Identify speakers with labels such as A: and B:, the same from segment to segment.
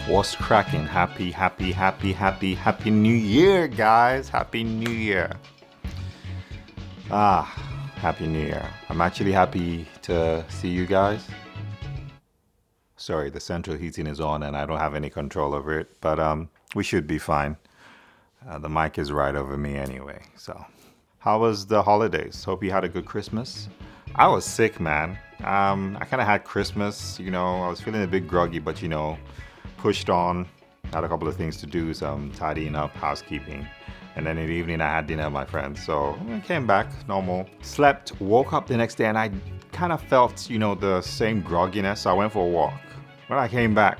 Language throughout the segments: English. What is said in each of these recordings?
A: What's cracking? Happy New Year, guys. Happy New Year. Ah, Happy New Year. I'm actually happy to see you guys. Sorry, the central heating is on and I don't have any control over it, but we should be fine. The mic is right over me anyway, so. How was the holidays? Hope you had a good Christmas. I was sick, man. I kind of had Christmas, I was feeling a bit groggy, but pushed on. Had a couple of things to do, some tidying up, housekeeping. And then in the evening, I had dinner with my friends. So I came back, normal. Slept, woke up the next day, and I kind of felt, the same grogginess. So I went for a walk. When I came back,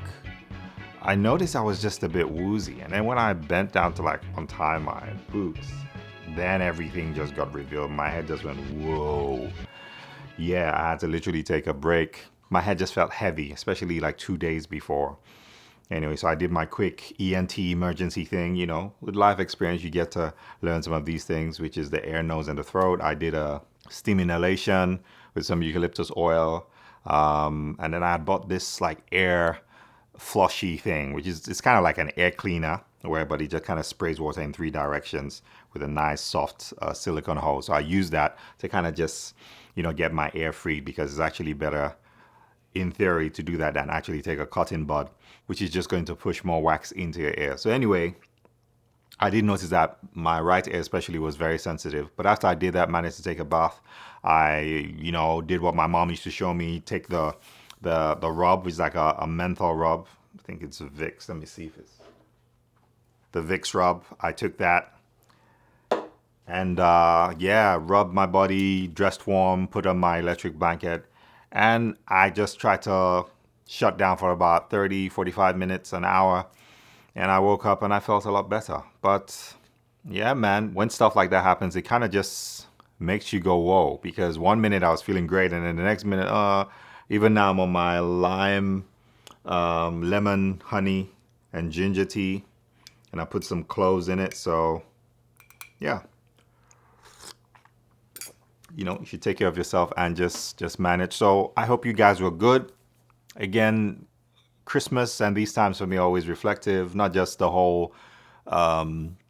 A: I noticed I was just a bit woozy. And then when I bent down to untie my boots, then everything just got revealed. My head just went, whoa. Yeah, I had to literally take a break. My head just felt heavy, especially 2 days before. Anyway, so I did my quick ENT emergency thing. With life experience, you get to learn some of these things, which is the ear, nose, and the throat. I did a steam inhalation with some eucalyptus oil. And then I had bought this air flushy thing, which is, it's kind of like an air cleaner, but it just kind of sprays water in 3 directions with a nice soft silicone hose. So I use that to kind of just, get my air free, because it's actually better in theory to do that than actually take a cotton bud, which is just going to push more wax into your ear. So anyway, I did notice that my right ear especially was very sensitive. But after I did that, managed to take a bath, I, did what my mom used to show me, take the rub, which is like a menthol rub. I think it's Vicks. Let me see if it's the Vicks rub. I took that and rubbed my body, dressed warm, put on my electric blanket. And I just tried to shut down for about 30, 45 minutes, an hour. And I woke up and I felt a lot better. But yeah, man, when stuff like that happens, it kind of just makes you go, whoa. Because 1 minute I was feeling great. And then the next minute, even now I'm on my lime, lemon, honey, and ginger tea. And I put some cloves in it. So yeah. You should take care of yourself and just manage. So I hope you guys were good. Again, Christmas and these times for me are always reflective, not just the whole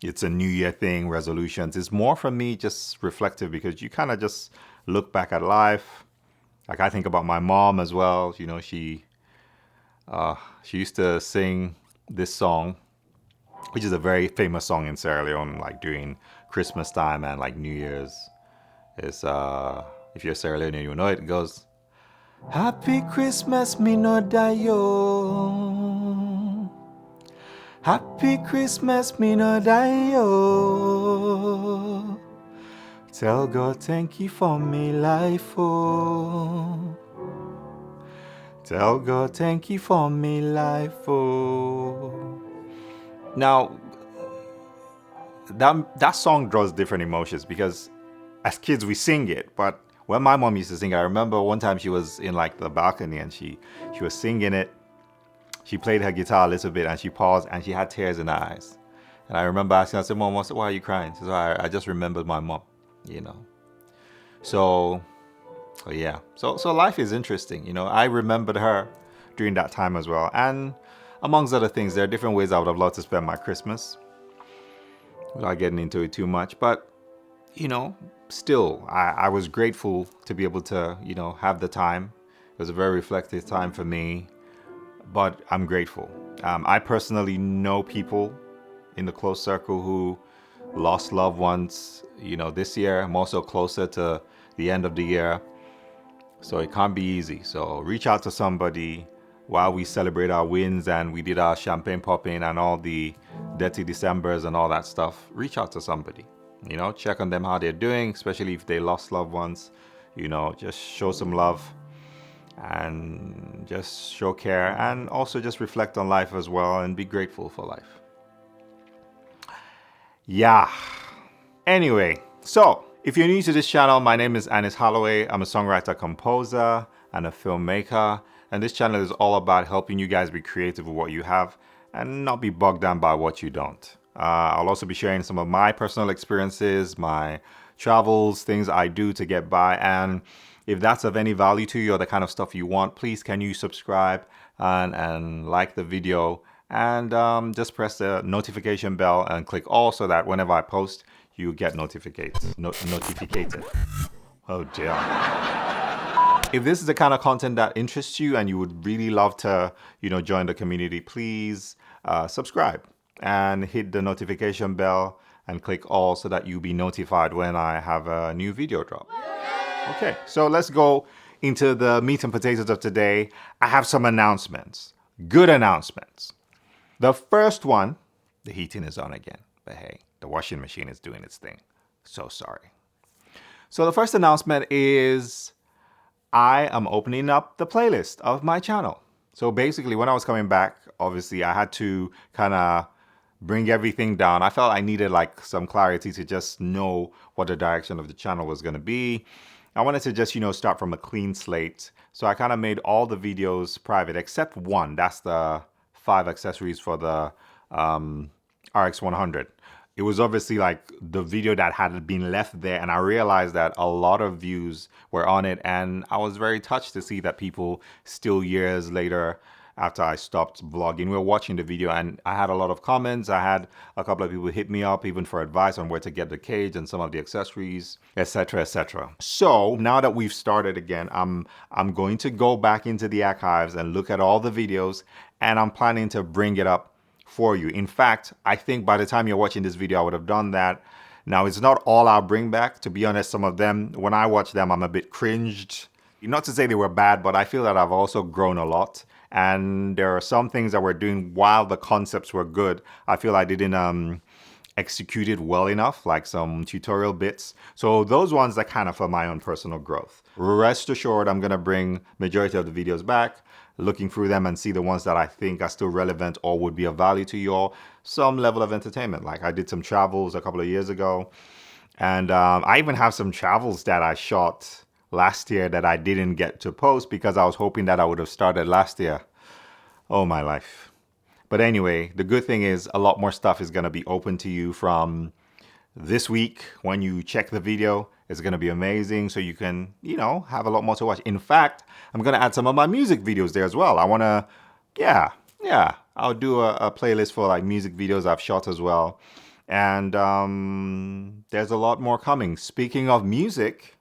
A: it's a new year thing, resolutions. It's more for me just reflective, because you kind of just look back at life. I think about my mom as well. She used to sing this song, which is a very famous song in Sierra Leone, during Christmas time and New Year's. Is if you're Sierra Leone, you know it. It goes, Happy Christmas, me no die yo. Happy Christmas, me no die yo. Tell God thank you for me life, oh. Tell God thank you for me life, oh. Now, that song draws different emotions, because as kids we sing it, but when my mom used to sing, I remember one time she was in the balcony and she was singing it. She played her guitar a little bit and she paused and she had tears in her eyes. And I remember asking her, I said, Mom, why are you crying? She said, I just remembered my mom, So yeah. So life is interesting, I remembered her during that time as well. And amongst other things, there are different ways I would have loved to spend my Christmas without getting into it too much. But still, I was grateful to be able to, have the time. It was a very reflective time for me, but I'm grateful. I personally know people in the close circle who lost loved ones, this year. I'm also closer to the end of the year, so it can't be easy. So reach out to somebody while we celebrate our wins and we did our champagne popping and all the dirty Decembers and all that stuff. Reach out to somebody. Check on them, how they're doing, especially if they lost loved ones. Just show some love and just show care, and also just reflect on life as well and be grateful for life. Yeah. Anyway, so if you're new to this channel, my name is Halloway. I'm a songwriter, composer, and a filmmaker. And this channel is all about helping you guys be creative with what you have and not be bogged down by what you don't. I'll also be sharing some of my personal experiences, my travels, things I do to get by. And if that's of any value to you or the kind of stuff you want, please can you subscribe and like the video and just press the notification bell and click all so that whenever I post, you get notificated. Notificated. Oh dear. If this is the kind of content that interests you and you would really love to, join the community, please subscribe and hit the notification bell and click all so that you'll be notified when I have a new video drop. Okay, so let's go into the meat and potatoes of today. I have some announcements, good announcements. The first one, the heating is on again, but hey, the washing machine is doing its thing. So sorry. So the first announcement is I am opening up the playlist of my channel. So basically, when I was coming back, obviously I had to kind of bring everything down. I felt I needed like some clarity to just know what the direction of the channel was going to be. I wanted to just, start from a clean slate. So I kind of made all the videos private except one. That's the 5 accessories for the RX100. It was obviously like the video that had been left there, and I realized that a lot of views were on it, and I was very touched to see that people still years later after I stopped vlogging were watching the video, and I had a lot of comments. I had a couple of people hit me up even for advice on where to get the cage and some of the accessories, etc., etc. So now that we've started again, I'm going to go back into the archives and look at all the videos, and I'm planning to bring it up for you. In fact, I think by the time you're watching this video, I would have done that. Now, it's not all I'll bring back. To be honest, some of them, when I watch them, I'm a bit cringed. Not to say they were bad, but I feel that I've also grown a lot. And there are some things that we're doing while the concepts were good, I feel I didn't execute it well enough, like some tutorial bits. So those ones are kind of for my own personal growth. Rest assured, I'm going to bring majority of the videos back, looking through them and see the ones that I think are still relevant or would be of value to you all, some level of entertainment. Like I did some travels a couple of years ago, and I even have some travels that I shot last year that I didn't get to post because I was hoping that I would have started last year. Oh, my life. But anyway, the good thing is a lot more stuff is going to be open to you from this week. When you check the video, it's going to be amazing. So you can, have a lot more to watch. In fact, I'm going to add some of my music videos there as well. I want to, I'll do a playlist for like music videos I've shot as well. And there's a lot more coming. Speaking of music,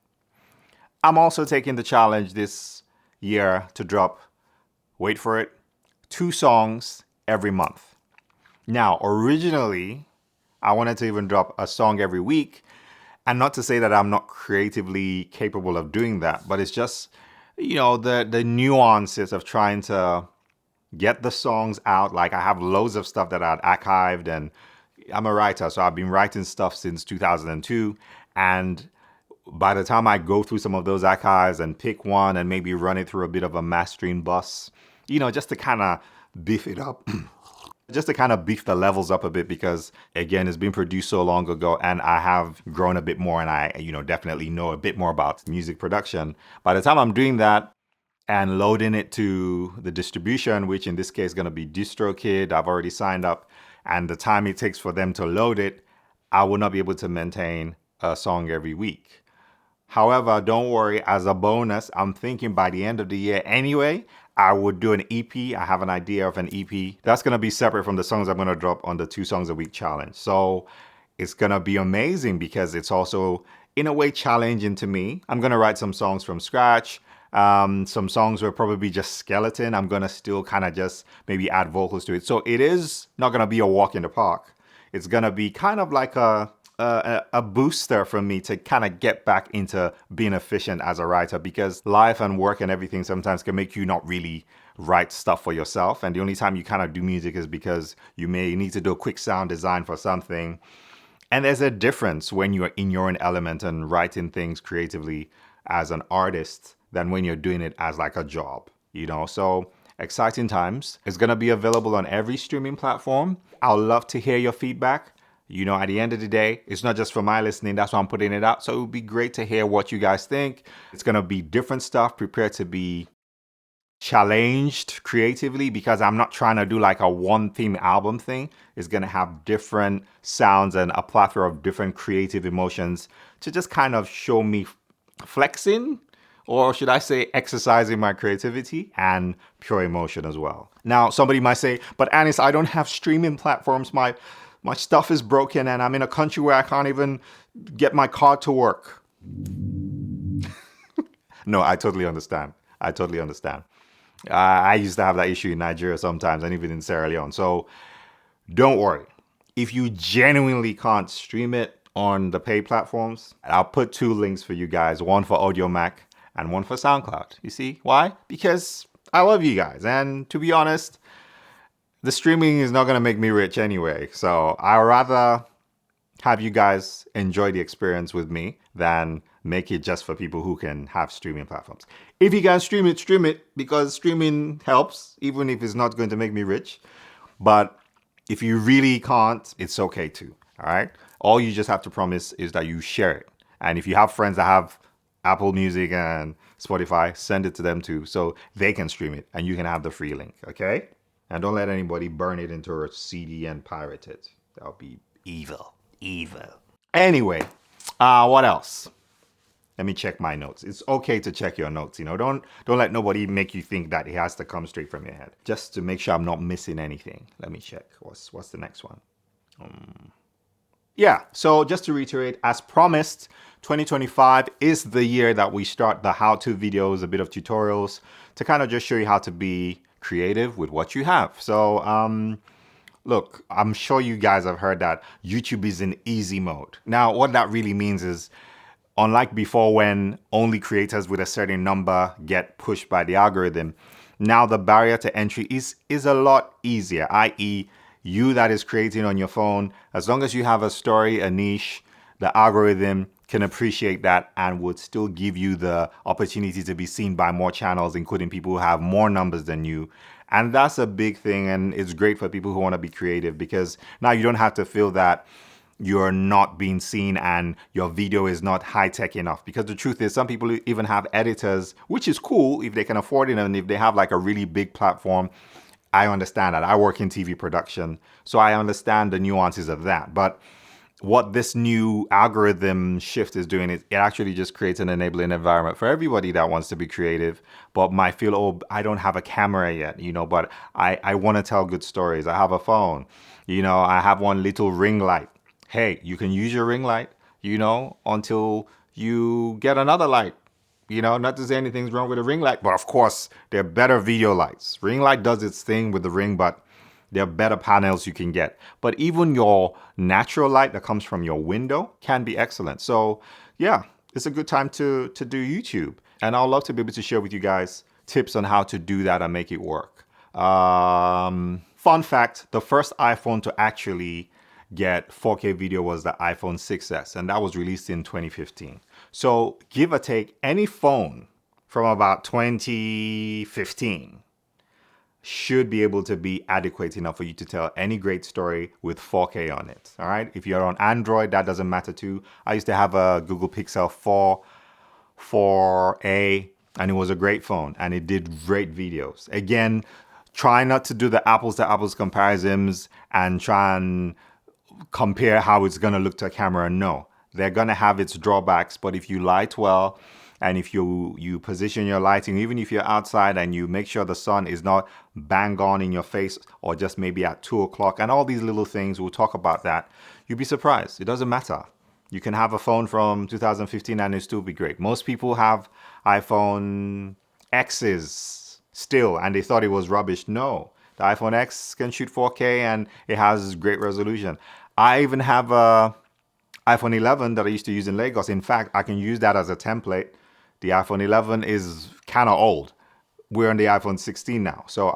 A: I'm also taking the challenge this year to drop, wait for it, 2 songs every month. Now, originally, I wanted to even drop a song every week. And not to say that I'm not creatively capable of doing that, but it's just, the nuances of trying to get the songs out. Like I have loads of stuff that I'd archived, and I'm a writer, so I've been writing stuff since 2002. And by the time I go through some of those archives and pick one and maybe run it through a bit of a mastering bus, just to kind of beef it up, just to kind of beef the levels up a bit, because again, it's been produced so long ago and I have grown a bit more, and I, definitely know a bit more about music production. By the time I'm doing that and loading it to the distribution, which in this case is going to be DistroKid, I've already signed up, and the time it takes for them to load it, I will not be able to maintain a song every week. However, don't worry, as a bonus, I'm thinking by the end of the year anyway, I would do an EP. I have an idea of an EP. That's going to be separate from the songs I'm going to drop on the 2 songs a week challenge. So it's going to be amazing because it's also, in a way, challenging to me. I'm going to write some songs from scratch. Some songs will probably be just skeleton. I'm going to still kind of just maybe add vocals to it. So it is not going to be a walk in the park. It's going to be kind of like a booster for me to kind of get back into being efficient as a writer, because life and work and everything sometimes can make you not really write stuff for yourself. And the only time you kind of do music is because you may need to do a quick sound design for something. And there's a difference when you're in your own element and writing things creatively as an artist than when you're doing it as like a job, So exciting times. It's going to be available on every streaming platform. I'd love to hear your feedback. At the end of the day, it's not just for my listening. That's why I'm putting it out. So it would be great to hear what you guys think. It's going to be different stuff. Prepare to be challenged creatively, because I'm not trying to do like a one theme album thing. It's going to have different sounds and a plethora of different creative emotions to just kind of show me flexing Or should I say exercising my creativity and pure emotion as well. Now, somebody might say, but Anis, I don't have streaming platforms. My stuff is broken and I'm in a country where I can't even get my car to work. No, I totally understand. I totally understand. I used to have that issue in Nigeria sometimes and even in Sierra Leone. So don't worry. If you genuinely can't stream it on the paid platforms, I'll put two links for you guys, one for AudioMac and one for SoundCloud. You see why? Because I love you guys. And to be honest, the streaming is not going to make me rich anyway. So I'd rather have you guys enjoy the experience with me than make it just for people who can have streaming platforms. If you can stream it because streaming helps, even if it's not going to make me rich. But if you really can't, it's okay too. All right. All you just have to promise is that you share it. And if you have friends that have Apple Music and Spotify, send it to them too so they can stream it and you can have the free link. Okay. And don't let anybody burn it into a CD and pirate it. That would be evil. Evil. Anyway, what else? Let me check my notes. It's okay to check your notes. Don't let nobody make you think that it has to come straight from your head. Just to make sure I'm not missing anything. Let me check. What's the next one? Yeah. So just to reiterate, as promised, 2025 is the year that we start the how-to videos, a bit of tutorials to kind of just show you how to be creative with what you have. So, look, I'm sure you guys have heard that YouTube is in easy mode. Now, what that really means is, unlike before when only creators with a certain number get pushed by the algorithm, now the barrier to entry is a lot easier, i.e. you that is creating on your phone, as long as you have a story, a niche, the algorithm can appreciate that and would still give you the opportunity to be seen by more channels, including people who have more numbers than you. And that's a big thing, and it's great for people who want to be creative because now you don't have to feel that you're not being seen and your video is not high-tech enough. Because the truth is, some people even have editors, which is cool if they can afford it and if they have like a really big platform. I understand that. I work in TV production, so I understand the nuances of that. But what this new algorithm shift is doing is it actually just creates an enabling environment for everybody that wants to be creative, but might feel, oh, I don't have a camera yet, but I want to tell good stories. I have a phone, I have one little ring light. Hey, you can use your ring light, until you get another light. Not to say anything's wrong with a ring light, but of course, there are better video lights. Ring light does its thing with the ring, but there are better panels you can get. But even your natural light that comes from your window can be excellent. So yeah, it's a good time to do YouTube. And I'd love to be able to share with you guys tips on how to do that and make it work. Fun fact, the first iPhone to actually get 4K video was the iPhone 6s, and that was released in 2015. So give or take, any phone from about 2015 should be able to be adequate enough for you to tell any great story with 4K on it. All right. If you're on Android, that doesn't matter too. I used to have a Google Pixel 4a, and it was a great phone and it did great videos. Again, try not to do the apples to apples comparisons and try and compare how it's going to look to a camera. No, they're going to have its drawbacks. But if you light well, and if you position your lighting, even if you're outside and you make sure the sun is not bang on in your face or just maybe at 2 o'clock and all these little things, we'll talk about that. You'll be surprised. It doesn't matter. You can have a phone from 2015 and it still be great. Most people have iPhone X's still and they thought it was rubbish. No, the iPhone X can shoot 4K and it has great resolution. I even have a iPhone 11 that I used to use in Lagos. In fact, I can use that as a template. The iPhone 11 is kind of old. We're on the iPhone 16 now. So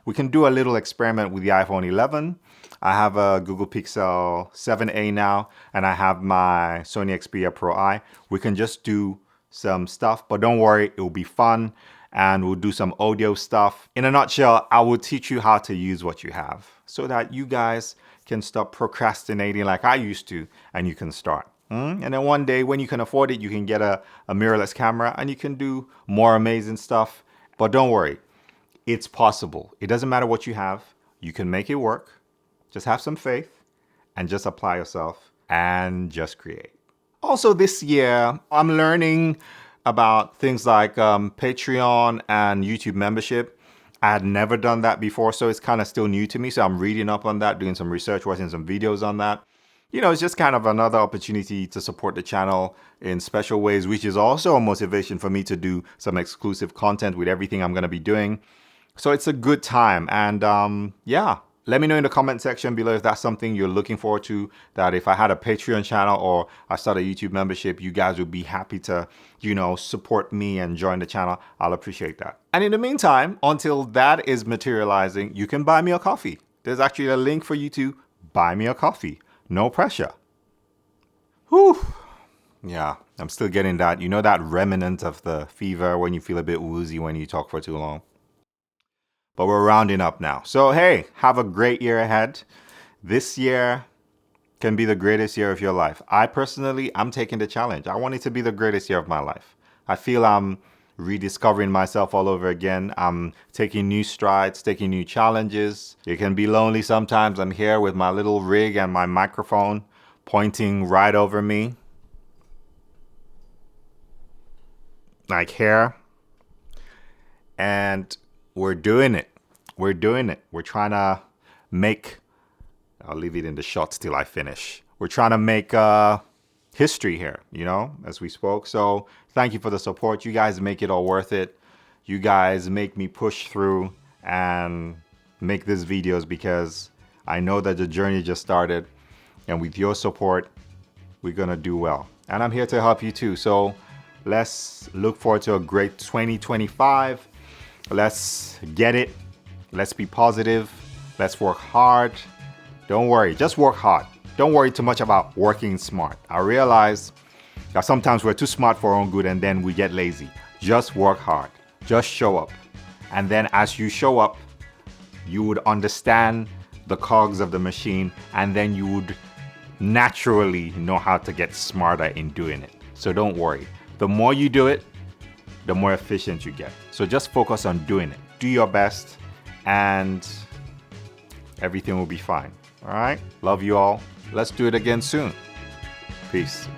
A: we can do a little experiment with the iPhone 11. I have a Google Pixel 7a now, and I have my Sony Xperia Pro I. We can just do some stuff, but don't worry, it will be fun, and we'll do some audio stuff. In a nutshell, I will teach you how to use what you have so that you guys can stop procrastinating like I used to, and you can start. And then one day when you can afford it, you can get a mirrorless camera and you can do more amazing stuff. But don't worry, it's possible. It doesn't matter what you have. You can make it work. Just have some faith and just apply yourself and just create. Also this year, I'm learning about things like Patreon and YouTube membership. I had never done that before, so it's kind of still new to me. So I'm reading up on that, doing some research, watching some videos on that. It's just kind of another opportunity to support the channel in special ways, which is also a motivation for me to do some exclusive content with everything I'm going to be doing. So it's a good time. And yeah, let me know in the comment section below if that's something you're looking forward to, that if I had a Patreon channel or I start a YouTube membership, you guys would be happy to, support me and join the channel. I'll appreciate that. And in the meantime, until that is materializing, you can buy me a coffee. There's actually a link for you to buy me a coffee. No pressure. Whew. Yeah, I'm still getting that, that remnant of the fever when you feel a bit woozy when you talk for too long. But we're rounding up now. So, hey, have a great year ahead. This year can be the greatest year of your life. I'm taking the challenge. I want it to be the greatest year of my life. I feel I'm rediscovering myself all over again. I'm taking new strides, taking new challenges. It can be lonely sometimes. I'm here with my little rig and my microphone pointing right over me. Like here. And we're doing it. We're doing it. We're trying to make, I'll leave it in the shots till I finish. We're trying to make history here, as we spoke. So thank you for the support. You guys make it all worth it. You guys make me push through and make these videos because I know that the journey just started. And with your support, we're going to do well. And I'm here to help you too. So let's look forward to a great 2025. Let's get it. Let's be positive. Let's work hard. Don't worry, just work hard. Don't worry too much about working smart. I realize that sometimes we're too smart for our own good and then we get lazy. Just work hard. Just show up. And then as you show up, you would understand the cogs of the machine, and then you would naturally know how to get smarter in doing it. So don't worry. The more you do it, the more efficient you get. So just focus on doing it. Do your best and everything will be fine. All right? Love you all. Let's do it again soon. Peace.